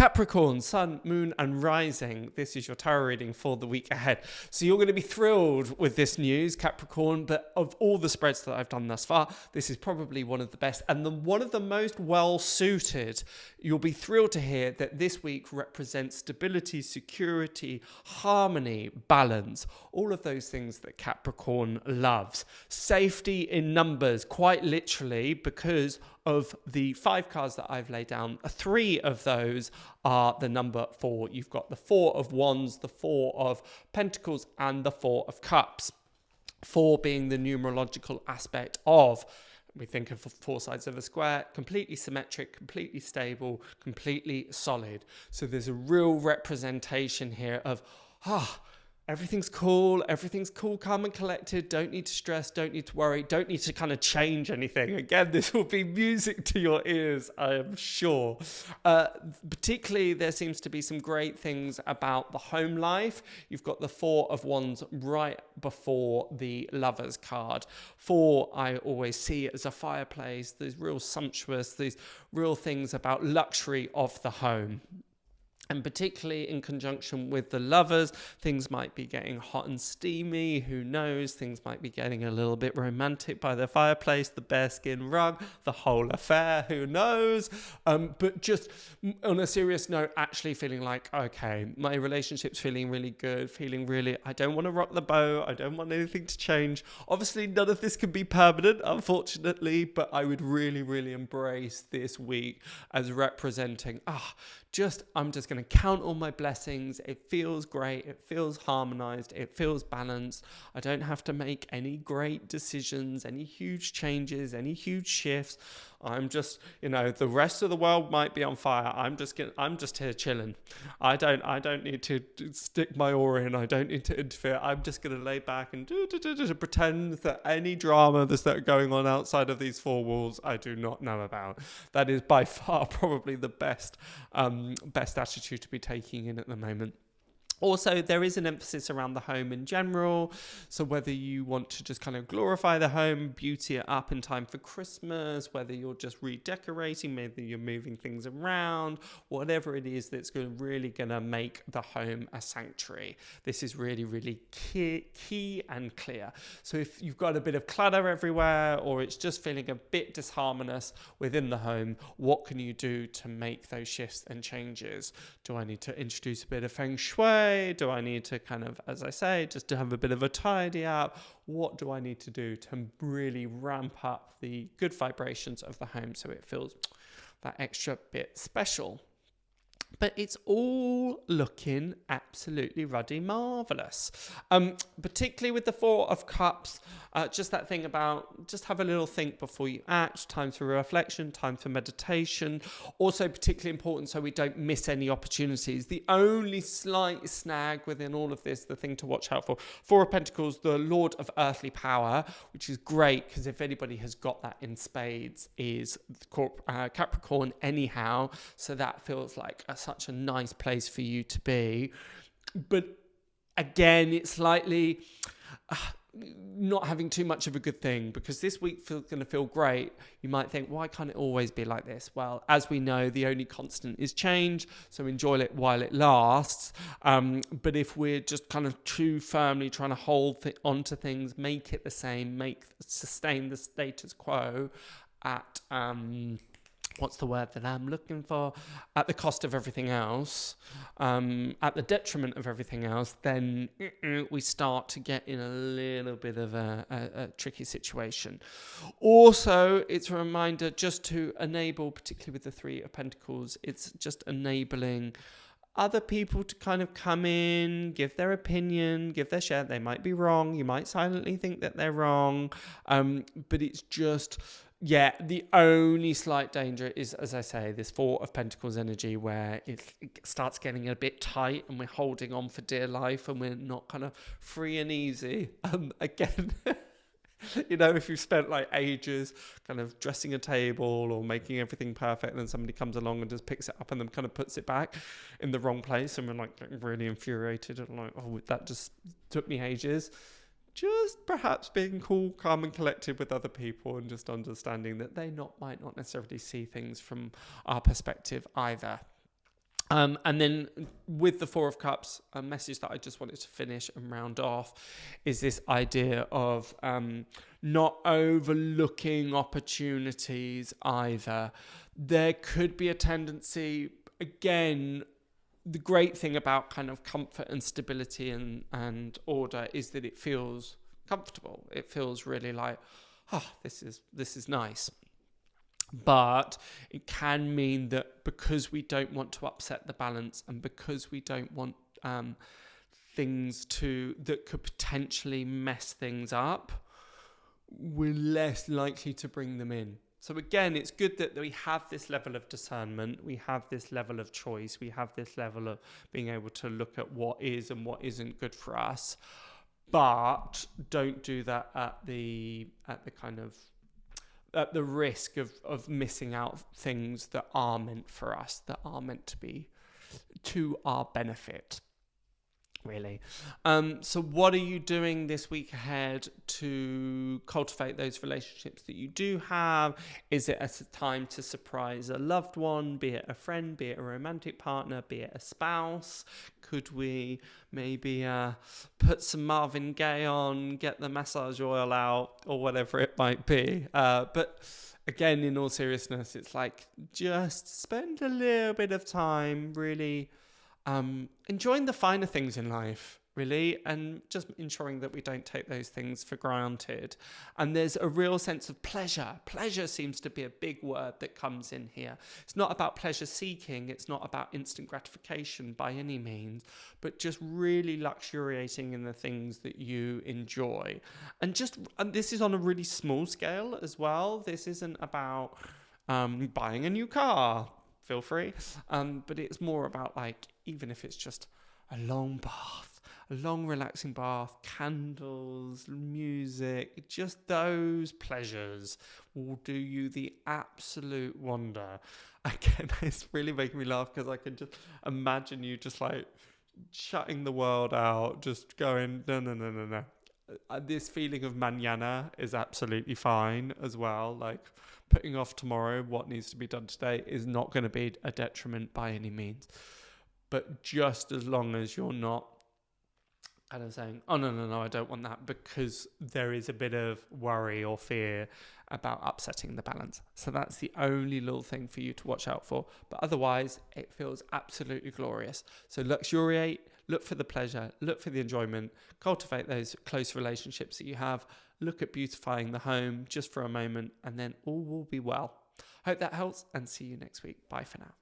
Capricorn, Sun, Moon and Rising. This is your tarot reading for the week ahead. So you're going to be thrilled with this news, Capricorn, but of all the spreads that I've done thus far, this is probably one of the best and one of the most well suited. You'll be thrilled to hear that this week represents stability, security, harmony, balance, all of those things that Capricorn loves. Safety in numbers, quite literally, because of the 5 cards that I've laid down, 3 of those are the number 4. You've got the 4 of Wands, the 4 of Pentacles, and the 4 of Cups. 4 being the numerological aspect of, we think of 4 sides of a square, completely symmetric, completely stable, completely solid. So there's a real representation here of, everything's cool, calm and collected, don't need to stress, don't need to worry, don't need to kind of change anything. Again, this will be music to your ears, I am sure. Particularly, there seems to be some great things about the home life. You've got the 4 of Wands right before the Lovers card. 4, I always see as a fireplace. There's real sumptuous, these real things about luxury of the home. And particularly in conjunction with the Lovers, things might be getting hot and steamy. Who knows? Things might be getting a little bit romantic by the fireplace, the bearskin rug, the whole affair. Who knows? But just on a serious note, actually feeling like, okay, my relationship's feeling really good, I don't want to rock the boat. I don't want anything to change. Obviously, none of this can be permanent, unfortunately, but I would really, really embrace this week as representing, I'm just going to count all my blessings. It feels great. It feels harmonized. It feels balanced. I don't have to make any great decisions, any huge changes, any huge shifts. I'm just, the rest of the world might be on fire. I'm just here chilling. I don't need to stick my oar in. I don't need to interfere. I'm just going to lay back and pretend that any drama that's going on outside of these 4 walls, I do not know about. That is by far probably the best attitude to be taking in at the moment. Also, there is an emphasis around the home in general. So whether you want to just kind of glorify the home, beauty it up in time for Christmas, whether you're just redecorating, maybe you're moving things around, whatever it is that's really going to make the home a sanctuary. This is really, really key and clear. So if you've got a bit of clutter everywhere, or it's just feeling a bit disharmonious within the home, what can you do to make those shifts and changes? Do I need to introduce a bit of feng shui? Do I need to kind of, as I say, just to have a bit of a tidy up? What do I need to do to really ramp up the good vibrations of the home so it feels that extra bit special? But it's all looking absolutely ruddy marvellous. Particularly with the 4 of Cups, just that thing about just have a little think before you act, time for reflection, time for meditation. Also particularly important so we don't miss any opportunities. The only slight snag within all of this, the thing to watch out for, 4 of Pentacles, the Lord of Earthly Power, which is great because if anybody has got that in spades is Capricorn anyhow. So that feels like such a nice place for you to be. But again, it's slightly not having too much of a good thing, because this week feels going to feel great. You might think, why can't it always be like this? Well, as we know, the only constant is change, so enjoy it while it lasts. But if we're just kind of too firmly trying to hold onto things, make it the same, sustain the status quo at what's the word that I'm looking for? At the cost of everything else, at the detriment of everything else, then we start to get in a little bit of a tricky situation. Also, it's a reminder just to enable, particularly with the 3 of Pentacles, it's just enabling other people to kind of come in, give their opinion, give their share. They might be wrong. You might silently think that they're wrong. But it's just... the only slight danger is, as I say, this 4 of Pentacles energy where it starts getting a bit tight and we're holding on for dear life and we're not kind of free and easy. Again, if you've spent like ages kind of dressing a table or making everything perfect and then somebody comes along and just picks it up and then kind of puts it back in the wrong place and we're like really infuriated and like, that just took me ages. Just perhaps being cool, calm and collected with other people and just understanding that they might not necessarily see things from our perspective either. And then with the Four of Cups, a message that I just wanted to finish and round off is this idea of not overlooking opportunities either. There could be a tendency, again, the great thing about kind of comfort and stability and order is that it feels comfortable. It feels really like, this is nice. But it can mean that because we don't want to upset the balance and because we don't want things that could potentially mess things up, we're less likely to bring them in. So again, it's good that we have this level of discernment, we have this level of choice, we have this level of being able to look at what is and what isn't good for us, but don't do that at the risk of missing out things that are meant for us, that are meant to be to our benefit, really. So what are you doing this week ahead to cultivate those relationships that you do have? Is it a time to surprise a loved one, be it a friend, be it a romantic partner, be it a spouse? Could we maybe put some Marvin Gaye on, get the massage oil out, or whatever it might be? But again, in all seriousness, it's like just spend a little bit of time really enjoying the finer things in life, really, and just ensuring that we don't take those things for granted. And there's a real sense of pleasure. Pleasure seems to be a big word that comes in here. It's not about pleasure seeking. It's not about instant gratification by any means, but just really luxuriating in the things that you enjoy. And this is on a really small scale as well. This isn't about buying a new car. Feel free. But it's more about, like, even if it's just a long bath, a long relaxing bath, candles, music, just those pleasures will do you the absolute wonder. Again, it's really making me laugh because I can just imagine you just like shutting the world out, just going, no. This feeling of mañana is absolutely fine as well. Like, putting off tomorrow what needs to be done today is not going to be a detriment by any means. But just as long as you're not kind of saying, oh, no, I don't want that, because there is a bit of worry or fear about upsetting the balance. So that's the only little thing for you to watch out for. But otherwise, it feels absolutely glorious. So luxuriate, look for the pleasure, look for the enjoyment, cultivate those close relationships that you have, look at beautifying the home just for a moment, and then all will be well. Hope that helps, and see you next week. Bye for now.